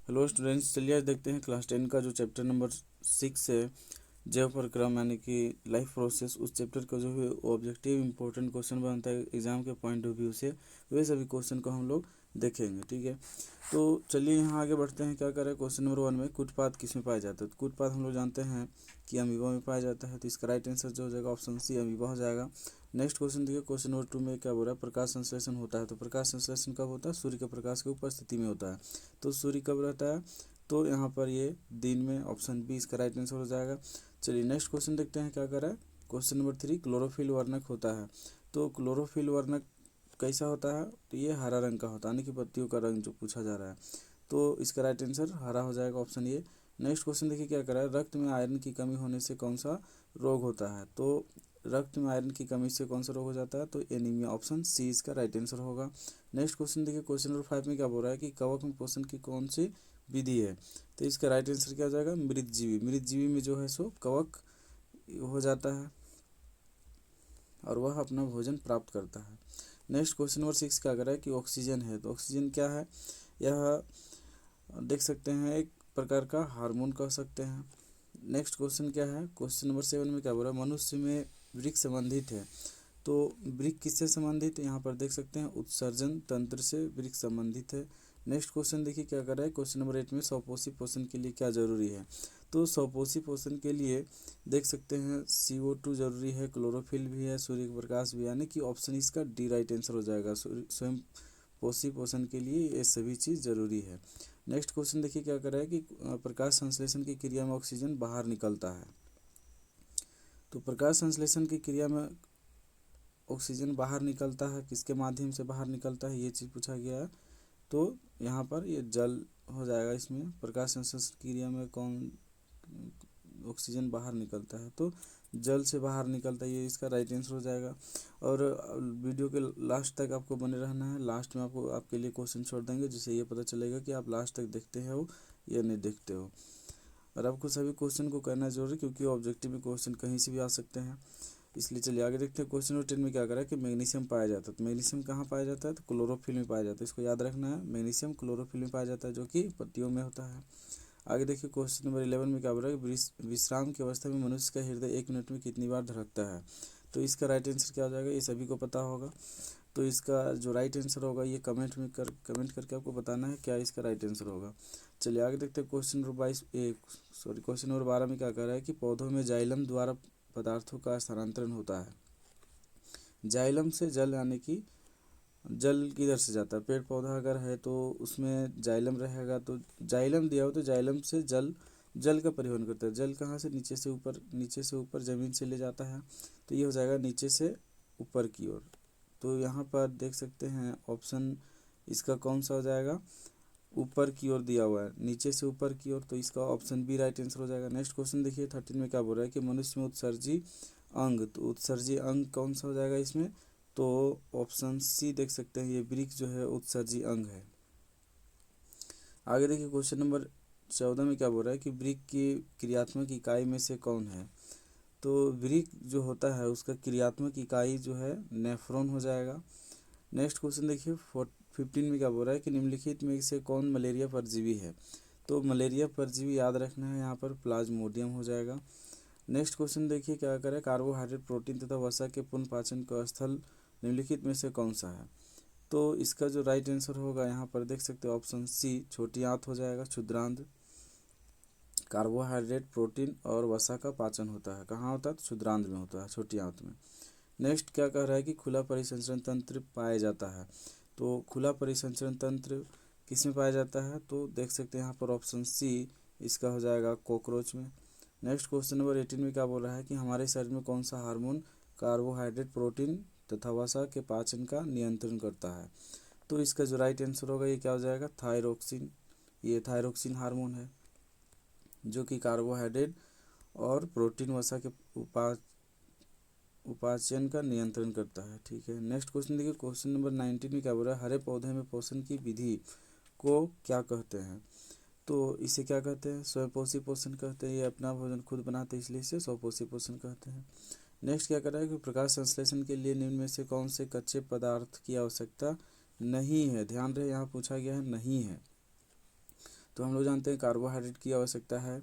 Hello students, चलिए आज देखते हैं क्लास 10 का जो चैप्टर नंबर 6 है, जैव प्रक्रम यानी कि लाइफ प्रोसेस। उस चैप्टर का जो है ऑब्जेक्टिव इंपॉर्टेंट क्वेश्चन बनता है एग्जाम के पॉइंट ऑफ व्यू से, वे सभी क्वेश्चन को हम लोग देखेंगे। ठीक है, तो चलिए यहाँ आगे बढ़ते हैं। क्या करें, क्वेश्चन नंबर 1 में कूटपाद किस में पाया जाता है। तो कूटपाद हम लोग जानते हैं कि अमीबा में पाया जाता है, तो इसका राइट आंसर जो हो जाएगा ऑप्शन सी अमीबा हो जाएगा। नेक्स्ट क्वेश्चन देखिए, क्वेश्चन नंबर 2 में क्या बोल रहा है, प्रकाश संश्लेषण होता है। तो प्रकाश संश्लेषण कब होता है, सूर्य के प्रकाश की उपस्थिति में होता है। तो सूर्य कब रहता है, तो यहाँ पर ये दिन में, ऑप्शन बी इसका राइट आंसर हो जाएगा। चलिए नेक्स्ट क्वेश्चन देखते हैं क्या कर रहा है। क्वेश्चन नंबर 3, क्लोरोफिल वर्णक होता है। तो क्लोरोफिल वर्णक कैसा होता है, तो ये हरा रंग का होता है, यानी कि पत्तियों का रंग जो पूछा जा रहा है, तो इसका राइट आंसर हरा हो जाएगा, ऑप्शन ए। नेक्स्ट क्वेश्चन देखिए क्या कर रहा है, रक्त में आयरन की कमी होने से कौन सा रोग होता है। तो रक्त में आयरन की कमी से कौन सा रोग हो जाता है, तो एनीमिया, ऑप्शन सी इसका राइट आंसर होगा। नेक्स्ट क्वेश्चन देखिए, क्वेश्चन नंबर 5 में क्या बोल रहा है कि कवक में पोषण की कौन सी विधि है। तो इसका राइट आंसर क्या हो जाएगा, मृतजीवी। मृतजीवी में जो है सो कवक हो जाता है और वह अपना भोजन प्राप्त करता है। नेक्स्ट क्वेश्चन नंबर 6 क्या कर रहा है कि ऑक्सीजन है। तो ऑक्सीजन क्या है, यह देख सकते हैं एक प्रकार का हार्मोन कह सकते हैं। नेक्स्ट क्वेश्चन क्या है, क्वेश्चन नंबर 7 में क्या बोल रहा है, मनुष्य में वृक्क संबंधित है। तो वृक्क किससे संबंधित है, यहाँ पर देख सकते हैं उत्सर्जन तंत्र से वृक्क संबंधित है। नेक्स्ट क्वेश्चन देखिए क्या कर रहा है, क्वेश्चन नंबर 8 में स्वपोषी पोषण के लिए क्या जरूरी है। तो स्वपोषी पोषण के लिए देख सकते हैं CO2 जरूरी है, क्लोरोफिल भी है, सूर्य का प्रकाश भी, यानी कि ऑप्शन इसका डी राइट आंसर हो जाएगा। स्वयं पोषी पोषण के लिए ये सभी चीज़ जरूरी है। नेक्स्ट क्वेश्चन देखिए क्या कर रहा है कि प्रकाश संश्लेषण की क्रिया में ऑक्सीजन बाहर निकलता है। तो प्रकाश संश्लेषण की क्रिया में ऑक्सीजन बाहर निकलता है, किसके माध्यम से बाहर निकलता है, ये चीज़ पूछा गया है। तो यहाँ पर ये जल हो जाएगा। इसमें प्रकाश संश्लेषण क्रिया में कौन ऑक्सीजन बाहर निकलता है, तो जल से बाहर निकलता है, ये इसका राइट आंसर हो जाएगा। और वीडियो के लास्ट तक आपको बने रहना है। लास्ट में आपको आपके लिए क्वेश्चन छोड़ देंगे, जिससे ये पता चलेगा कि आप लास्ट तक देखते हो या नहीं देखते हो। और आपको सभी क्वेश्चन को करना जरूरी है, क्योंकि ऑब्जेक्टिव में क्वेश्चन कहीं से भी आ सकते हैं, इसलिए चलिए आगे देखते हैं। क्वेश्चन नंबर 10 में क्या करा है कि मैग्नीशियम पाया जाता है। तो मैग्नीशियम कहाँ पाया जाता है, तो क्लोरोफिल में पाया जाता है। इसको याद रखना है, मैग्नीशियम क्लोरोफिल में पाया जाता है, जो कि पत्तियों में होता है। आगे देखिए क्वेश्चन नंबर 11 में क्या बोल रहा है, विश्राम की अवस्था में मनुष्य का हृदय 1 मिनट में कितनी बार धड़कता है। तो इसका राइट आंसर क्या हो जाएगा, ये सभी को पता होगा। तो इसका जो राइट आंसर होगा ये कमेंट करके आपको बताना है क्या इसका राइट आंसर होगा। चलिए आगे देखते हैं। क्वेश्चन नंबर 12 में क्या कह रहा है कि पौधों में जाइलम द्वारा पदार्थों का स्थानांतरण होता है। जाइलम से जल, यानी कि जल किधर से जाता है, पेड़ पौधा अगर है तो उसमें जाइलम रहेगा, तो जाइलम दिया हो तो जाइलम से जल, जल का परिवहन करता है। जल कहाँ से, नीचे से ऊपर, नीचे से ऊपर ज़मीन से ले जाता है, तो ये हो जाएगा नीचे से ऊपर की ओर। तो यहाँ पर देख सकते हैं ऑप्शन इसका कौन सा हो जाएगा, ऊपर की ओर दिया हुआ है, नीचे से ऊपर की ओर, तो इसका ऑप्शन बी राइट आंसर हो जाएगा। नेक्स्ट क्वेश्चन देखिए 13 में क्या बोल रहा है कि मनुष्य में उत्सर्जी अंग। तो उत्सर्जी अंग कौन सा हो जाएगा इसमें, तो ऑप्शन सी देख सकते हैं, ये वृक्क जो है उत्सर्जी अंग है। आगे देखिए क्वेश्चन नंबर 14 में क्या बोल रहा है कि वृक्क की क्रियात्मक इकाई में से कौन है। तो वृक्क जो होता है उसका क्रियात्मक इकाई जो है नेफ्रॉन हो जाएगा। नेक्स्ट क्वेश्चन देखिए 15 में क्या बोल रहा है कि निम्नलिखित में से कौन मलेरिया परजीवी है। तो मलेरिया परजीवी याद रखना है, यहाँ पर प्लाज्मोडियम हो जाएगा। नेक्स्ट क्वेश्चन देखिए क्या करें, कार्बोहाइड्रेट प्रोटीन तथा वसा के पुनः पाचन का स्थल निम्नलिखित में से कौन सा है। तो इसका जो राइट आंसर होगा यहाँ पर देख सकते हो ऑप्शन सी छोटी आंत हो जाएगा, क्षुद्रांत। कार्बोहाइड्रेट प्रोटीन और वसा का पाचन होता है, कहाँ होता है, तो क्षुद्रांत में होता है, छोटी आंत में। नेक्स्ट क्या कह रहा है कि खुला परिसंचरण तंत्र पाया जाता है। तो खुला परिसंचरण तंत्र किस में पाया जाता है, तो देख सकते हैं यहाँ पर ऑप्शन सी इसका हो जाएगा कॉकरोच में। नेक्स्ट क्वेश्चन नंबर 18 में क्या बोल रहा है कि हमारे शरीर में कौन सा हार्मोन कार्बोहाइड्रेट प्रोटीन तथा वसा के पाचन का नियंत्रण करता है। तो इसका जो राइट आंसर होगा ये क्या हो जाएगा, थायरोक्सिन। ये थायरोक्सिन हार्मोन है जो कि कार्बोहाइड्रेट और प्रोटीन वसा के उपाचन का नियंत्रण करता है। ठीक है, नेक्स्ट क्वेश्चन देखिए क्वेश्चन नंबर 19 में क्या बोल रहा है, हरे पौधे में पोषण की विधि को क्या कहते हैं। तो इसे क्या कहते हैं, स्वपोषी पोषण कहते हैं। ये अपना भोजन खुद बनाते हैं, इसलिए इसे स्वपोषी पोषण कहते हैं। नेक्स्ट क्या कर रहा है कि प्रकाश संश्लेषण के लिए निम्न में से कौन से कच्चे पदार्थ की आवश्यकता नहीं है। ध्यान रहे यहाँ पूछा गया है नहीं है। तो हम लोग जानते हैं कार्बोहाइड्रेट की आवश्यकता है,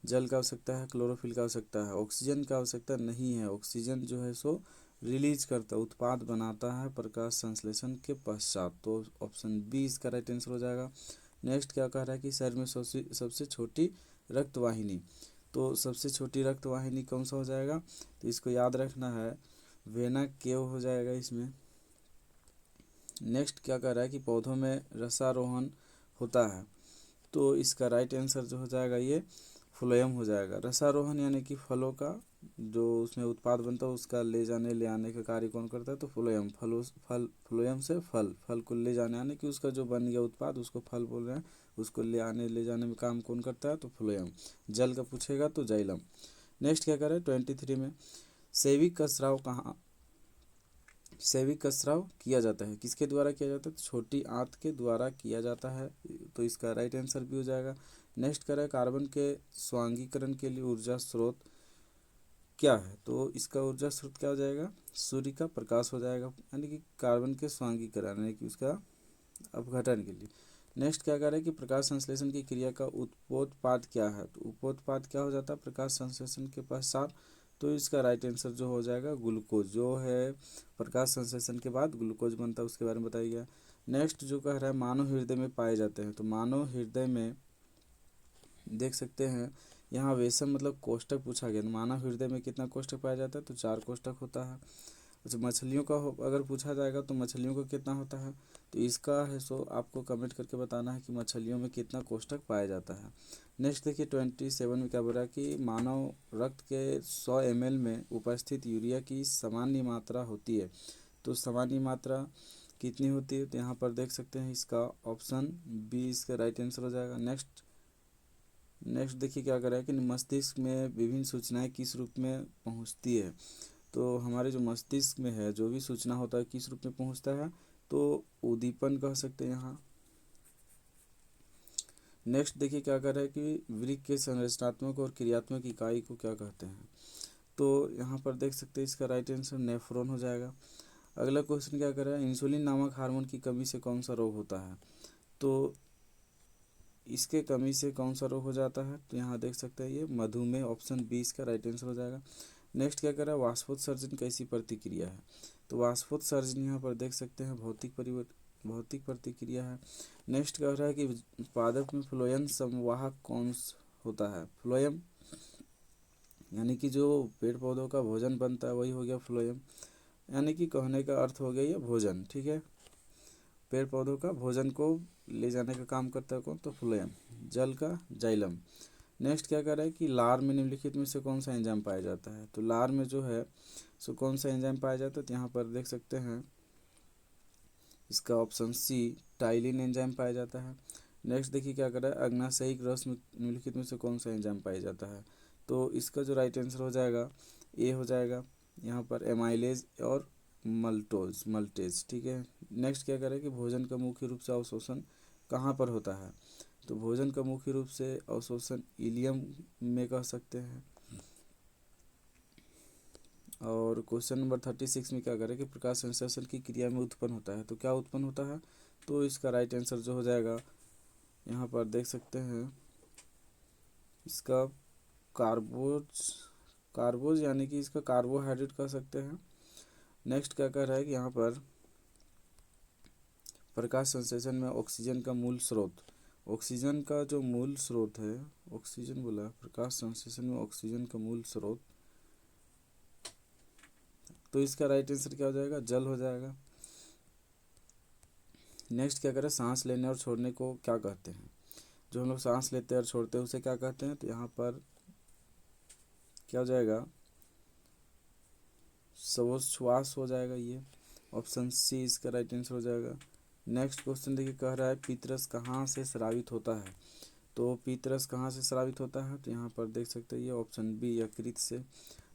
जल का आवश्यकता है, क्लोरोफिल का आवश्यकता है, ऑक्सीजन का आवश्यकता नहीं है। ऑक्सीजन जो है सो रिलीज करता है, उत्पाद बनाता है प्रकाश संश्लेषण के पश्चात। तो ऑप्शन बी इसका राइट आंसर हो जाएगा। नेक्स्ट क्या कह रहा है कि शरीर में सबसे छोटी रक्तवाहिनी, तो सबसे छोटी रक्तवाहिनी कौन सा हो जाएगा, तो इसको याद रखना है, वेना केव हो जाएगा इसमें। नेक्स्ट क्या कह रहा है कि पौधों में रसारोहण होता है, तो इसका राइट आंसर जो हो जाएगा ये फ्लोएम हो जाएगा। रसारोहण यानी कि फलों का जो उसमें उत्पाद बनता है उसका ले जाने ले आने का कार्य कौन करता है, तो फ्लोएम। फ्लोएम से फल को ले जाने आने की उसका जो बन गया उत्पाद उसको फल बोल रहे हैं, उसको ले जाने में काम कौन करता है, तो फ्लोएम। जल का पूछेगा तो जाइलम। नेक्स्ट क्या करें 23 में, सेविक का स्राव कहाँ, सेविक का स्राव किया जाता है, किसके द्वारा किया जाता है, तो छोटी आंत के द्वारा किया जाता है, तो इसका राइट आंसर भी हो जाएगा। नेक्स्ट करें कार्बन के स्वांगीकरण के लिए ऊर्जा स्रोत क्या है, तो इसका ऊर्जा स्रोत क्या हो जाएगा, सूर्य का प्रकाश हो जाएगा, यानी कि कार्बन के स्वांगीकरण यानी कि उसका अपघटन के लिए। नेक्स्ट क्या करें कि प्रकाश संश्लेषण की क्रिया का उपोत्पाद क्या है, तो उपोत्पाद क्या हो जाता है प्रकाश संश्लेषण के पश्चात, तो इसका राइट आंसर जो हो जाएगा ग्लूकोज, जो है प्रकाश संश्लेषण के बाद ग्लूकोज बनता है उसके बारे में बताया गया। नेक्स्ट जो कह रहा है मानव हृदय में पाए जाते हैं, तो मानव हृदय में देख सकते हैं यहाँ वेसम मतलब कोष्ठक पूछा गया, मानव हृदय में कितना कोष्ठक पाया जाता है, तो 4 कोष्ठक होता है। अच्छा मछलियों का अगर पूछा जाएगा तो मछलियों का कितना होता है, तो इसका है सो आपको कमेंट करके बताना है कि मछलियों में कितना कोष्ठक पाया जाता है। नेक्स्ट देखिए 27 में क्या बोल रहा है कि मानव रक्त के 100 ml में उपस्थित यूरिया की सामान्य मात्रा होती है, तो सामान्य मात्रा कितनी होती है, तो यहाँ पर देख सकते हैं इसका ऑप्शन बी इसका राइट आंसर हो जाएगा। नेक्स्ट देखिए क्या कर रहा है कि मस्तिष्क में विभिन्न सूचनाएं किस रूप में पहुंचती है, तो हमारे जो मस्तिष्क में है जो भी सूचना होता है किस रूप में पहुंचता है, तो उद्दीपन कह सकते हैं यहाँ। नेक्स्ट देखिए क्या कर रहा है कि वृक्क के संरचनात्मक और क्रियात्मक इकाई को क्या कहते हैं, तो यहाँ पर देख सकते हैं इसका राइट आंसर नेफ्रॉन हो जाएगा। अगला क्वेश्चन क्या कर रहा है, इंसुलिन नामक हार्मोन की कमी से कौन सा रोग होता है, तो इसके कमी से कौन सा रोग हो जाता है, तो यहाँ देख सकते हैं ये मधुमेह, ऑप्शन बी इसका राइट आंसर हो जाएगा। नेक्स्ट क्या कर रहा है वाष्पोत्सर्जन कैसी प्रतिक्रिया है, तो वाष्पोत्सर्जन यहाँ पर देख सकते हैं भौतिक प्रतिक्रिया है। नेक्स्ट कह रहा है कि पादप में फ्लोएम संवाहक कौन होता है, फ्लोएम यानी कि जो पेड़ पौधों का भोजन बनता है वही हो गया फ्लोएम, यानी कि कहने का अर्थ हो गया ये भोजन, ठीक है। पेड़ पौधों का भोजन को ले जाने का काम करता है कौन, तो फ्लोएम। जल का जाइलम। नेक्स्ट क्या कर रहा है कि लार में निम्नलिखित में से कौन सा एंजाइम पाया जाता है, तो लार में जो है सो कौन सा एंजाइम पाया जाता है, तो यहाँ पर देख सकते हैं इसका ऑप्शन सी टाइलिन एंजाइम पाया जाता है। नेक्स्ट देखिए क्या कर रहा है अग्नाशयिक रस में निम्नलिखित में से कौन सा एंजाइम पाया जाता है, तो इसका जो राइट आंसर हो जाएगा ए हो जाएगा, यहाँ पर एमाइलेज और मल्टेज, ठीक है। नेक्स्ट क्या करें कि भोजन का मुख्य रूप से अवशोषण कहाँ पर होता है, तो भोजन का मुख्य रूप से अवशोषण इलियम में कह सकते हैं। और क्वेश्चन नंबर 36 में क्या करें कि प्रकाश संश्लेषण की क्रिया में उत्पन्न होता है, तो क्या उत्पन्न होता है, तो इसका राइट आंसर जो हो जाएगा यहाँ पर देख सकते हैं इसका कार्बोज यानी कि इसका कार्बोहाइड्रेट कह सकते हैं। नेक्स्ट क्या कह रहा है कि यहाँ पर प्रकाश संश्लेषण में ऑक्सीजन का मूल स्रोत, ऑक्सीजन का जो मूल स्रोत है, ऑक्सीजन बोला प्रकाश संश्लेषण में ऑक्सीजन का मूल स्रोत, तो इसका राइट आंसर क्या हो जाएगा, जल हो जाएगा। नेक्स्ट क्या करें सांस लेने और छोड़ने को क्या कहते हैं, जो हम लोग सांस लेते हैं और छोड़ते हैं उसे क्या कहते हैं, तो यहाँ पर क्या हो जाएगा श्वास हो जाएगा, ये ऑप्शन सी इसका राइट आंसर हो जाएगा। नेक्स्ट क्वेश्चन देखिए कह रहा है पीतरस कहाँ से स्रावित होता है, तो पीतरस कहाँ से स्रावित होता है, तो यहाँ पर देख सकते हैं ये ऑप्शन बी यकृत से।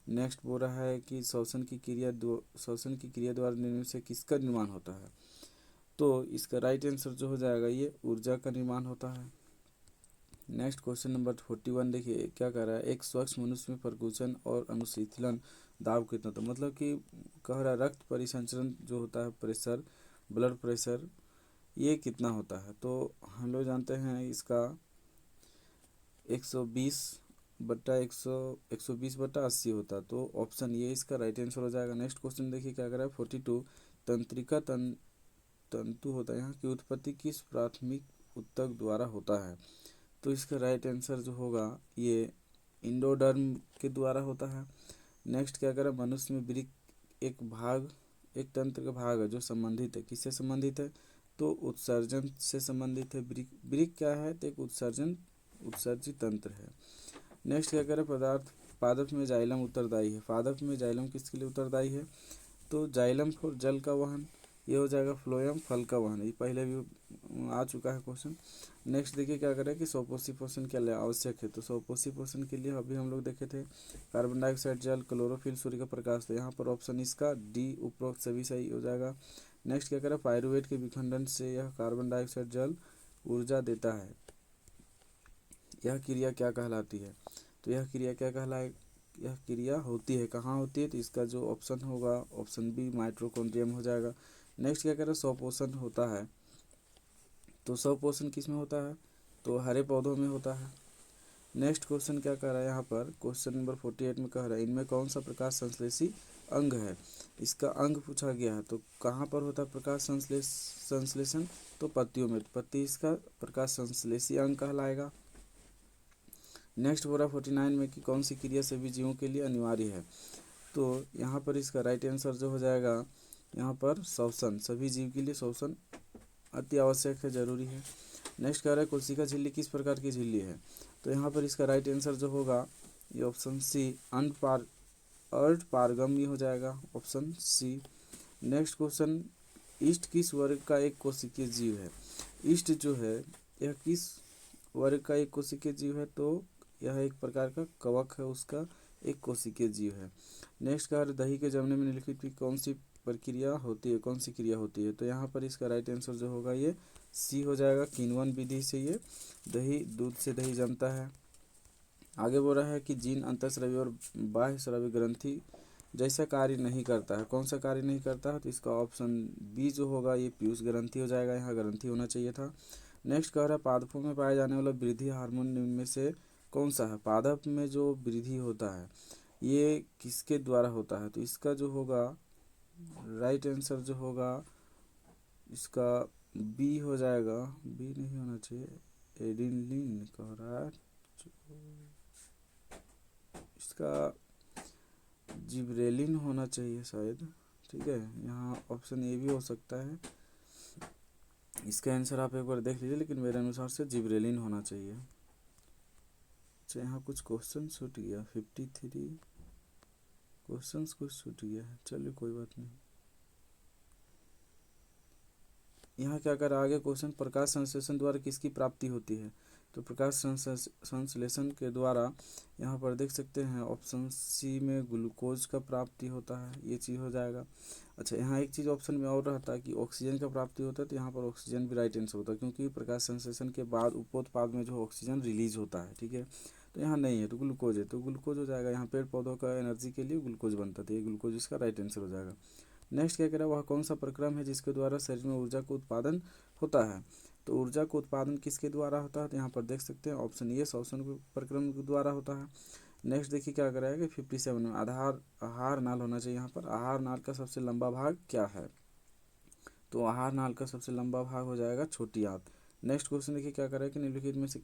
नेक्स्ट बोल रहा है कि श्वसन की क्रिया द्वारा निर्मित से किसका निर्माण होता है, तो इसका राइट आंसर जो हो जाएगा ये ऊर्जा का निर्माण होता है। नेक्स्ट क्वेश्चन नंबर 41 देखिए क्या कह रहा है एक स्वच्छ मनुष्य में प्रकुचन और अनुशीतलन दाब कितना, तो मतलब कि कह रहा है रक्त परिसंचरण जो होता है प्रेशर, ब्लड प्रेशर ये कितना होता है, तो हम लोग जानते हैं इसका 120/80 होता, तो ऑप्शन ये इसका राइट आंसर हो जाएगा। नेक्स्ट क्वेश्चन देखिए क्या करा है। 42 तंत्रिका तंतु होता है, यहाँ की उत्पत्ति किस प्राथमिक ऊतक द्वारा होता है? तो इसका राइट आंसर जो होगा ये इंडोडर्म के द्वारा होता है। नेक्स्ट क्या करें, मनुष्य में वृक्क एक तंत्र का भाग है जो संबंधित है, किससे संबंधित है? तो उत्सर्जन से संबंधित है। वृक्क क्या है? तो एक उत्सर्जित तंत्र है। नेक्स्ट क्या करें, पादप में जाइलम उत्तरदायी है। पादप में जाइलम किसके लिए उत्तरदायी है? तो जाइलम फॉर जल का वहन, ये हो जाएगा। फ्लोएम फल का वहन, ये पहले भी आ चुका है क्वेश्चन। नेक्स्ट देखिए क्या करें कि स्वपोषी पोषण के लिए आवश्यक है। तो स्वपोषी पोषण के लिए अभी हम लोग देखे थे कार्बन डाइऑक्साइड, जल, क्लोरोफिल, सूर्य का प्रकाश। तो यहाँ पर ऑप्शन इसका डी उपरोक्त सभी सही हो जाएगा। नेक्स्ट क्या करें, पायरुवेट के विखंडन से यह कार्बन डाइऑक्साइड जल ऊर्जा देता है, यह क्रिया क्या कहलाती है? तो यह क्रिया क्या कहलाए, यह क्रिया होती है, कहाँ होती है? तो इसका जो ऑप्शन होगा ऑप्शन बी माइटोकॉन्ड्रियम हो जाएगा। नेक्स्ट क्या करें, स्वपोषण होता है। तो स्वपोषण किस में होता है? तो हरे पौधों में होता है। नेक्स्ट क्वेश्चन क्या कह रहा है यहाँ पर, क्वेश्चन नंबर 48 में कह रहा है इनमें कौन सा प्रकाश संश्लेषी अंग है? इसका अंग पूछा गया है। तो कहाँ पर होता है प्रकाश संश्लेषण? तो पत्तियों में, पत्ती इसका प्रकाश संश्लेषी अंग कहलाएगा। नेक्स्ट बोला 49 में कि कौन सी क्रिया सभी जीवों के लिए अनिवार्य है? तो यहाँ पर इसका राइट आंसर जो हो जाएगा यहाँ पर श्वसन, सभी जीव के लिए श्वसन अति आवश्यक है, जरूरी है। नेक्स्ट कह रहा है कोशिका झिल्ली किस प्रकार की झिल्ली है? तो यहाँ पर इसका राइट आंसर जो होगा ये ऑप्शन सी अर्ध पारगम्य हो जाएगा, option C. Next question, yeast किस वर्ग का एक कोशिकीय जीव है? ईस्ट जो है यह किस वर्ग का एक कोशिकीय जीव है? तो यह एक प्रकार का कवक है, उसका एक कोशिकीय जीव है। नेक्स्ट कह रहा है दही के जमने में निम्नलिखित की कौन सी प्रक्रिया होती है, कौन सी क्रिया होती है? तो यहाँ पर इसका राइट आंसर जो होगा ये सी हो जाएगा, किण्वन विधि से ये दूध से दही जमता है। आगे बोल रहा है कि जीन अंतःस्रावी और बाह्य स्रावी ग्रंथि जैसा कार्य नहीं करता है, कौन सा कार्य नहीं करता है? तो इसका ऑप्शन बी जो होगा ये पीयूष ग्रंथि हो जाएगा, यहाँ ग्रंथि होना चाहिए था। नेक्स्ट कह रहा है पादपों में पाया जाने वाला वृद्धि हार्मोन निम्न में से कौन सा है? पादप में जो वृद्धि होता है ये किसके द्वारा होता है? तो इसका जो होगा राइट आंसर जो होगा इसका बी हो जाएगा, बी नहीं होना चाहिए, एडिनिलीन कह रहा है, इसका जिब्रेलिन होना चाहिए शायद, ठीक है। यहाँ ऑप्शन ए भी हो सकता है, इसका आंसर आप एक बार देख लीजिए, लेकिन मेरे अनुसार से जिब्रेलिन होना चाहिए। अच्छा यहाँ कुछ क्वेश्चन छूट गया, 53 क्वेश्चंस कुछ छूट गया है, चलिए कोई बात नहीं। यहाँ क्या कर आगे क्वेश्चन, प्रकाश संश्लेषण द्वारा किसकी प्राप्ति होती है? तो प्रकाश संश्लेषण के द्वारा यहाँ पर देख सकते हैं ऑप्शन सी में ग्लूकोज का प्राप्ति होता है, ये चीज़ हो जाएगा। अच्छा यहाँ एक चीज़ ऑप्शन में और रहता है कि ऑक्सीजन का प्राप्ति होता है, तो यहाँ पर ऑक्सीजन भी राइट आंसर होता है, क्योंकि प्रकाश संश्लेषण के बाद उपोत्पाद में जो ऑक्सीजन रिलीज होता है, ठीक है। तो यहाँ नहीं है तो ग्लूकोज है, तो ग्लूकोज हो जाएगा। यहाँ पेड़ पौधों का एनर्जी के लिए ग्लूकोज बनता था, ये ग्लूकोज इसका राइट आंसर हो जाएगा। नेक्स्ट क्या कह रहा है, वह कौन सा प्रक्रम है जिसके द्वारा शरीर में ऊर्जा का उत्पादन होता है? तो ऊर्जा का उत्पादन किसके द्वारा होता है? तो यहाँ पर देख सकते हैं ऑप्शन ये श्वसन प्रक्रम के द्वारा होता है। नेक्स्ट देखिए क्या कर रहा है कि 57 में आहार नाल होना चाहिए। यहाँ पर आहार नाल का सबसे लंबा भाग क्या है? तो आहार नाल का सबसे लंबा भाग हो जाएगा छोटी आंत। नेक्स्ट क्वेश्चन देखिए क्या कर रहा है कि निम्नलिखित में से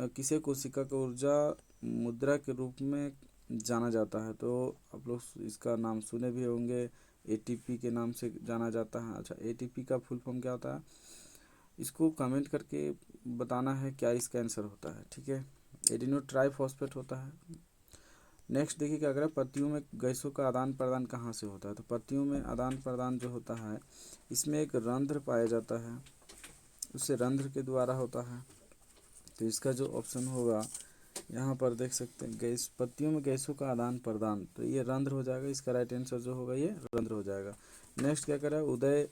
किसे कोशिका को ऊर्जा मुद्रा के रूप में जाना जाता है? तो आप लोग इसका नाम सुने भी होंगे, एटीपी के नाम से जाना जाता है। अच्छा एटीपी का फुल फॉर्म क्या होता है, इसको कमेंट करके बताना है क्या इसका आंसर होता है, ठीक है। एडिनो ट्राइफॉस्फेट होता है। नेक्स्ट देखिए क्या करें, पत्तियों में गैसों का आदान प्रदान कहाँ से होता है? तो पत्तियों में आदान प्रदान जो होता है इसमें एक रंध्र पाया जाता है, उससे रंध्र के द्वारा होता है। तो इसका जो ऑप्शन होगा यहाँ पर देख सकते हैं गैस, पत्तियों में गैसों का आदान प्रदान, तो ये रंध्र हो जाएगा, इसका राइट आंसर जो होगा ये रंध्र हो जाएगा। नेक्स्ट क्या करें, उदय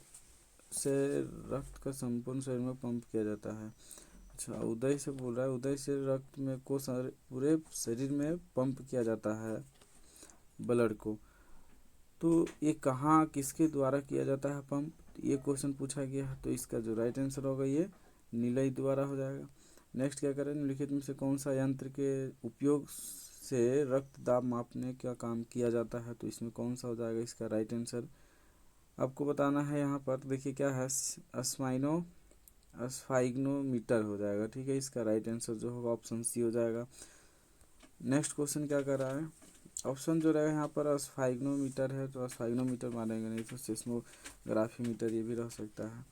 से रक्त का संपूर्ण शरीर में पंप किया जाता है। अच्छा उदय से बोल रहा है, उदय से रक्त में को पूरे शरीर में पंप किया जाता है ब्लड को, तो ये कहाँ किसके द्वारा किया जाता है पंप, ये क्वेश्चन पूछा गया है। तो इसका जो राइट आंसर होगा ये नीलय द्वारा हो जाएगा। नेक्स्ट क्या करें, निम्नलिखित में से कौन सा यंत्र के उपयोग से रक्त दाब मापने का काम किया जाता है, तो इसमें कौन सा हो जाएगा इसका राइट आंसर आपको बताना है। यहाँ पर देखिए क्या है, स्फाइग्नोमीटर हो जाएगा, ठीक है। इसका राइट आंसर जो होगा ऑप्शन सी हो जाएगा। नेक्स्ट क्वेश्चन क्या कर रहा है, ऑप्शन जो रहेगा यहाँ पर स्फाइग्नोमीटर है, तो स्फाइग्नोमीटर मानेंगे नहीं, तो सिस्मोग्राफी मीटर ये भी रह सकता है।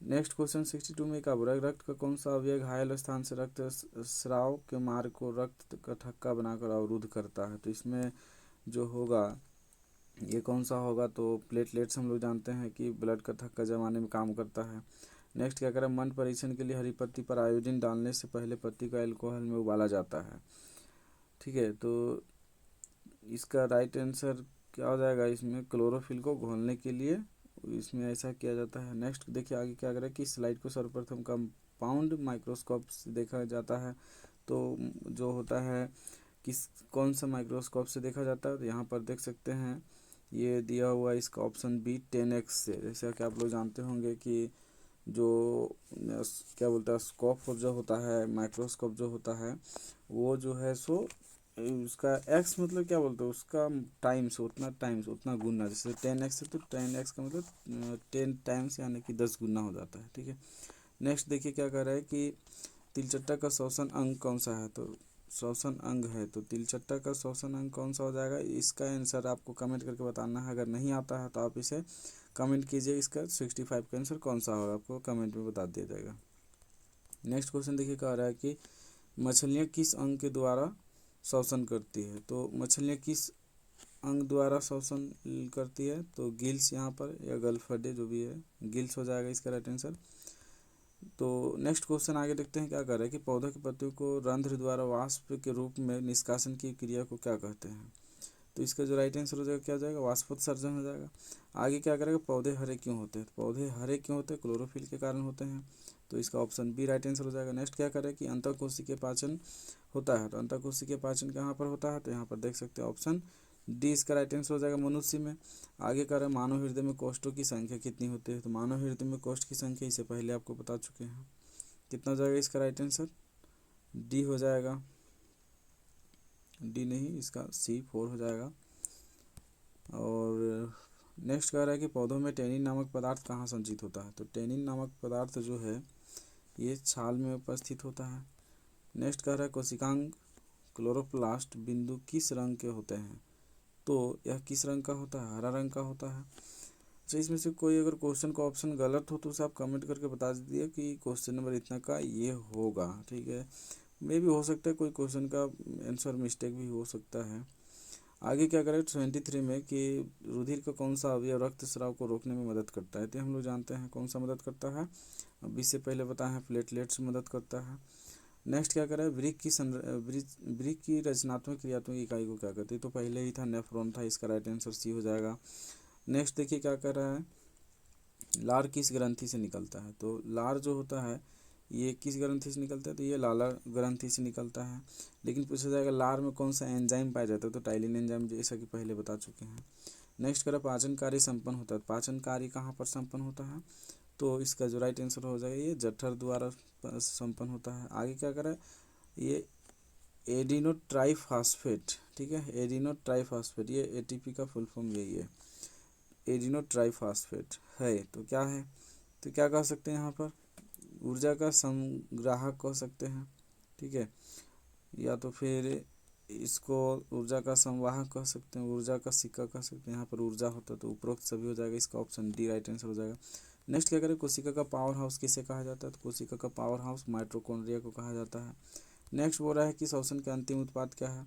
नेक्स्ट क्वेश्चन 62 में क्या बोला, रक्त का कौन सा अवयव घायल स्थान से रक्त स्राव के मार्ग को रक्त का थक्का बनाकर अवरुद्ध करता है, तो इसमें जो होगा ये कौन सा होगा, तो प्लेटलेट्स हम लोग जानते हैं कि ब्लड का थक्का जमाने में काम करता है। नेक्स्ट क्या करें, मंड परीक्षण के लिए हरी पत्ती पर आयोडीन डालने से पहले पत्ती को अल्कोहल में उबाला जाता है, ठीक है। तो इसका राइट आंसर क्या हो जाएगा, इसमें क्लोरोफिल को घोलने के लिए इसमें ऐसा किया जाता है। नेक्स्ट देखिए आगे क्या करें कि स्लाइड को सर्वप्रथम कंपाउंड माइक्रोस्कोप से देखा जाता है, तो जो होता है किस कौन सा माइक्रोस्कोप से देखा जाता है, तो यहाँ पर देख सकते हैं ये दिया हुआ है इसका ऑप्शन बी 10x से। जैसे कि आप लोग जानते होंगे कि जो क्या बोलते हैं स्कोप जो होता है, माइक्रोस्कोप जो होता है वो जो है सो उसका x मतलब क्या बोलते हैं उसका टाइम्स, उतना गुना, जैसे 10x है तो 10x का मतलब 10 टाइम्स यानी कि 10 गुना हो जाता है, ठीक है। नेक्स्ट देखिए क्या कर रहा है कि तिलचट्टा का श्वसन अंग कौन सा है, तो श्वसन अंग है, तो तिलचट्टा का श्वसन अंग कौन सा हो जाएगा, इसका आंसर आपको कमेंट करके बताना है। अगर नहीं आता है तो आप इसे कमेंट कीजिए, इसका 65 का आंसर कौन सा होगा आपको कमेंट में बता दिया जाएगा। नेक्स्ट क्वेश्चन देखिए कह रहा है कि मछलियाँ किस अंग के द्वारा श्वसन करती है, तो मछलियाँ किस अंग द्वारा श्वसन करती है, तो गिल्स यहाँ पर या गलफडे जो भी है गिल्स हो जाएगा इसका राइट आंसर। तो नेक्स्ट क्वेश्चन आगे देखते हैं क्या कर रहा है कि पौधों की पत्तियों को रंध्र द्वारा वाष्प के रूप में निष्कासन की क्रिया को क्या कहते हैं, तो इसका जो राइट आंसर हो जाएगा क्या हो जाएगा, वाष्पोत्सर्जन हो जाएगा। आगे क्या करेगा, पौधे हरे क्यों होते हैं, तो पौधे हरे क्यों होते हैं, क्लोरोफिल के कारण होते हैं, तो इसका ऑप्शन बी राइट आंसर हो जाएगा। नेक्स्ट क्या करें कि अंतःकोशिकीय पाचन होता है, तो अंतःकोशिकीय पाचन कहाँ पर होता है, तो यहाँ पर देख सकते हैं ऑप्शन डी इसका राइट आंसर हो जाएगा मनुष्य में। आगे कह रहे हैं मानव हृदय में कोष्ठों की संख्या कितनी होती है, तो मानव हृदय में कोष्ठ की संख्या इसे पहले आपको बता चुके हैं, कितना हो जाएगा इसका राइट आंसर, डी हो जाएगा, डी नहीं इसका सी 4 हो जाएगा। और नेक्स्ट कह रहा है कि पौधों में टेनिन नामक पदार्थ कहाँ संचित होता है, तो टेनिन नामक पदार्थ जो है ये छाल में उपस्थित होता है। नेक्स्ट कह रहा है कोशिकांग क्लोरोप्लास्ट बिंदु किस रंग के होते हैं, तो यह किस रंग का होता है, हरा रंग का होता है। तो इसमें से कोई अगर क्वेश्चन का ऑप्शन गलत हो तो उसे आप कमेंट करके बता दीजिए कि क्वेश्चन नंबर इतना का ये होगा, ठीक है। मे भी हो सकता है कोई क्वेश्चन का आंसर मिस्टेक भी हो सकता है। आगे क्या करें 23 में कि रुधिर का कौन सा अवयव रक्त स्राव को रोकने में मदद करता है, तो हम लोग जानते हैं कौन सा मदद करता है, अब इससे पहले बताए हैं प्लेटलेट्स मदद करता है। नेक्स्ट क्या करें, वृक्क की रचनात्मक क्रियात्मक इकाई को क्या कहते हैं, तो पहले ही था नेफ्रॉन था, इसका राइट आंसर सी हो जाएगा। नेक्स्ट देखिए क्या कर रहा है, लार किस ग्रंथि से निकलता है, तो लार जो होता है ये किस ग्रंथि से निकलता है, तो ये लाला ग्रंथि से निकलता है। लेकिन पूछा जाएगा लार में कौन सा एंजाइम पाया जाता है, तो टाइलिन एंजाइम, जैसा कि पहले बता चुके हैं। नेक्स्ट करें पाचन कार्य संपन्न होता है, पाचन कार्य कहाँ पर संपन्न होता है, तो इसका जो राइट आंसर हो जाएगा ये जठर द्वारा संपन्न होता है। आगे क्या करें, ये एडिनोट्राइफॉस्फेट, ठीक है, एडिनोट्राइफॉस्फेट ये एटीपी का फुल फॉर्म यही है, एडिनोट्राइफॉस्फेट है, तो क्या है, तो क्या कह सकते हैं यहाँ पर ऊर्जा का संग्राहक कह सकते हैं, ठीक है, या तो फिर इसको ऊर्जा का संवाहक कह सकते हैं, ऊर्जा का सिक्का कह सकते हैं। यहाँ पर ऊर्जा होता है तो उपरोक्त सभी हो जाएगा, इसका ऑप्शन डी राइट आंसर हो जाएगा। नेक्स्ट क्या करें, कोशिका का पावर हाउस किसे कहा जाता है, तो कोशिका का पावर हाउस माइटोकॉन्ड्रिया को कहा जाता है। नेक्स्ट बोल रहा है कि श्वसन का अंतिम उत्पाद क्या है,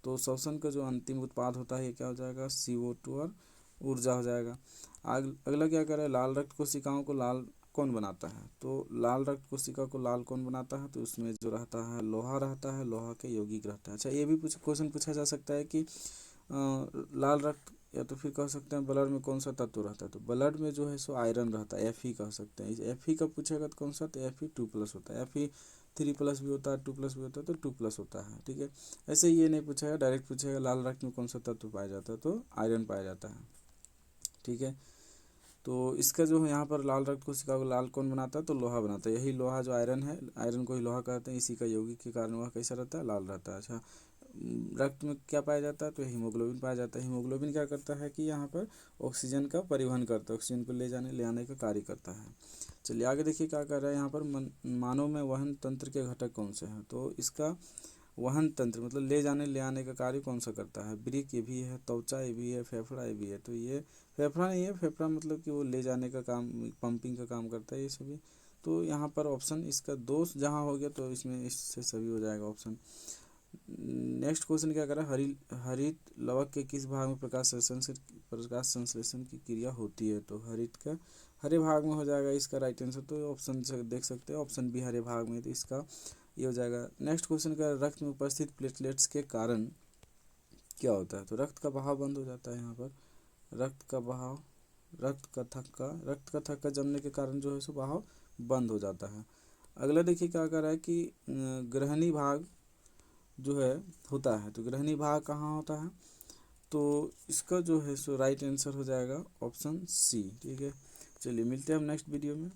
तो श्वसन का जो अंतिम उत्पाद होता है ये क्या हो जाएगा, CO2 और ऊर्जा हो जाएगा। अगला क्या करें, लाल रक्त कोशिकाओं को लाल कौन बनाता है, तो लाल रक्त कोशिका को लाल कौन बनाता है, तो उसमें जो रहता है लोहा रहता है, लोहा के यौगिक रहता है। अच्छा ये भी क्वेश्चन पूछा जा सकता है कि लाल रक्त या तो फिर कह सकते हैं ब्लड में कौन सा तत्व रहता है, तो ब्लड में जो है सो आयरन रहता है, Fe कह सकते हैं। Fe का पूछेगा तो कौन सा, तो Fe2+ होता है, Fe3+ भी होता है, 2+ भी होता है, तो 2+ होता है, ठीक है। ऐसे ये नहीं पूछेगा, डायरेक्ट पूछेगा लाल रक्त में कौन सा तत्व पाया जाता है, तो आयरन पाया जाता है, ठीक है। तो इसका जो है यहाँ पर लाल रक्त कोशिका को लाल कौन बनाता है, तो लोहा बनाता है। यही लोहा जो आयरन है, आयरन को ही लोहा कहते हैं, इसी का यौगिक के कारण वह कैसा रहता है, लाल रहता है। अच्छा, रक्त में क्या पाया जाता है, तो हीमोग्लोबिन पाया जाता है। हीमोग्लोबिन क्या करता है कि यहाँ पर ऑक्सीजन का परिवहन करता है, ऑक्सीजन को ले आने का कार्य करता है। चलिए आगे देखिए क्या कर रहा है यहाँ पर, मानव में वहन तंत्र के घटक कौन से हैं, तो इसका वहन तंत्र मतलब ले आने का कार्य कौन सा करता है, ब्रिक ये भी है, त्वचा ये भी है, फेफड़ा ये भी है। तो ये फेफड़ा नहीं है, फेफड़ा मतलब कि वो ले जाने का काम, पंपिंग का काम करता है ये सभी। तो यहाँ पर ऑप्शन इसका दोष जहाँ हो गया तो इसमें इससे सभी हो जाएगा ऑप्शन। नेक्स्ट क्वेश्चन क्या कर रहा है, हरित लवक के किस भाग में प्रकाश संश्लेषण की क्रिया होती है, तो हरित का हरे भाग में हो जाएगा इसका राइट आंसर। तो ऑप्शन से देख सकते हैं, ऑप्शन बी हरे भाग में, तो इसका ये हो जाएगा। नेक्स्ट क्वेश्चन का, रक्त में उपस्थित प्लेटलेट्स के कारण क्या होता है, तो रक्त का बहाव बंद हो जाता है। यहाँ पर रक्त का बहाव, रक्त का थक्का जमने के कारण जो है सो बहाव बंद हो जाता है। अगला देखिए क्या कर रहा है कि ग्रहणी भाग जो है होता है, तो ग्रहणी भाग कहाँ होता है, तो इसका जो है सो राइट आंसर हो जाएगा ऑप्शन सी। ठीक है, चलिए मिलते हैं हम नेक्स्ट वीडियो में।